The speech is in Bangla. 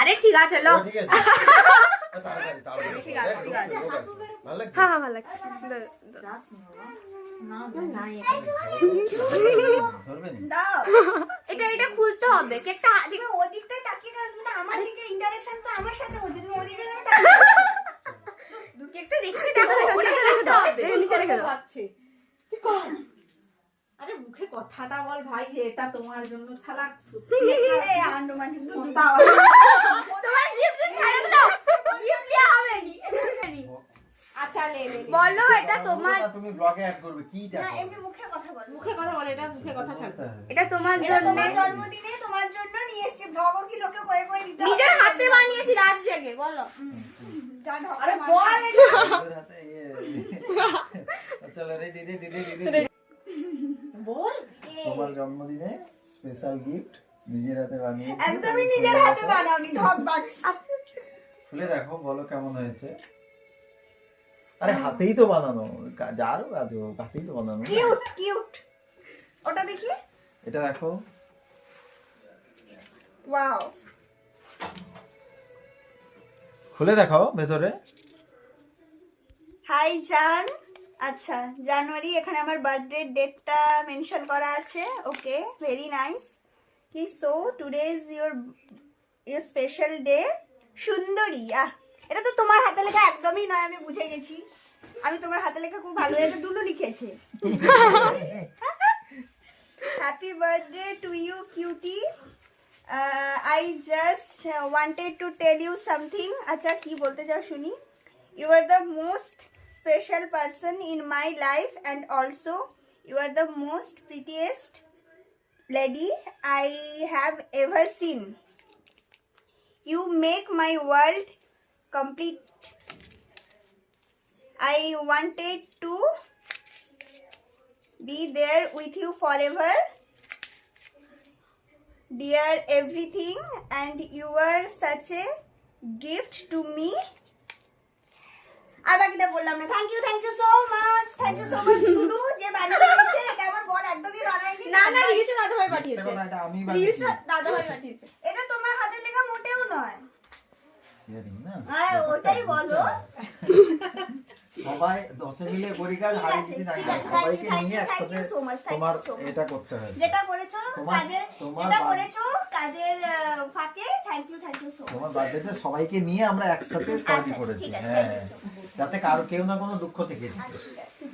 আরে ঠিক আছে লো ঠিক আছে ঠিক আছে ঠিক আছে ভালো লাগছে হ্যাঁ ভালো লাগছে ধরবেন দাও এটা এটা খুলতে হবে কেকটা তুমি ওদিকটাই তাকিয়ে থাকবে না, আমার দিকে ইন্টারেকশন তো আমার সাথে হচ্ছে, তুমি ওদিকে যাবে কেকটা রেখে দেখো ওটা রাখতে হবে নিচে রেখে দাও আরে মুখে কথাটা বল ভাই যে এটা তোমার জন্য শালা এই আন্ডমান কিন্তু তোমার গিফট ছাড়া দাও গিফট লিয়া হবে নি আচ্ছা লে বলো এটা তোমার তুমি ব্লগে অ্যাড করবে কি না, দেখো এমনি মুখে কথা বল, মুখে কথা বল, এটা মুখে কথা ছাড়। এটা তোমার এটা জন্য তোমার জন্মদিনে তোমার জন্য নিয়ে এসেছি, ভ্লগও কি লোকে কয়ে কয়ে দিতে হবে? নিজের হাতে বানিয়েছি রাত জেগে বলো যা ঢক আরে মার। বল ওদের হাতে চলো রেডি রেডি রেডি বল তোমার জন্মদিনে স্পেশাল গিফট নিজের হাতে বানিয়ে একদমই নিজের হাতে বানাওনি, ঢক বাজ। খুলে দেখো বলো কেমন হয়েছে। আরে হাতেই তো বানানো, যারও কাজও হাতেই তো বানানো। কিউট কিউট, ওটা দেখি। এটা দেখো ওয়াও, খুলে দেখো ভেতরে। হাই জান। আচ্ছা জানুয়ারি, এখানে আমার বার্থডে ডেটটা মেনশন করা আছে। ওকে, ভেরি নাইস। কি so today is your special day. সুন্দরী, এটা তো তোমার হাতে লেখা একদমই নয়, আমি বুঝে গেছি। আমি তোমার হাতে লেখা খুব ভালো, এটা দুলু লিখেছে। Happy birthday to you cutie. I just wanted to tell you something. আচ্ছা কি বলতে চাও শুনি? You are the most special person in my life and also you are the most prettiest lady I have ever seen. You make my world complete. I wanted to be there with you forever. Dear everything, and you are such a gift to me. আর বাকিটা বললাম না। Thank you so much, thank you so much Tudu যে বানিয়ে দিয়েছে। এটা আমার বর একদমই বানায়নি। না না রিলসে দাদা ভাই পাঠিয়েছে এটা আমি বানিয়েছি। রিলসে দাদা ভাই পাঠিয়েছে এটা তোমার হাতে লেখা মোটেও নয়। Sharing না? হ্যাঁ ওটাই বলো। সবাই 10 মিলে করি কাজ, ঠিক হারি আছে, যদি না ঠিক যায়, আছে, সবাইকে thank you, নিয়ে thank you একসাথে so much, thank you তোমার so much. এটা করতে হবে। যেটা করেছো কাজের, তোমার যেটা করেছো কাজের ফাঁকে, থ্যাংক ইউ সো তোমার মাচ। বার্থডেতে সবাইকে নিয়ে আমরা একসাথে পার্টি আচ্ছা, করেছি। ঠিক আছে, হ্যাঁ, thank you so much. যাতে কারো কেউ না কোনো দুঃখ থেকে আচ্ছা ঠিক আছে,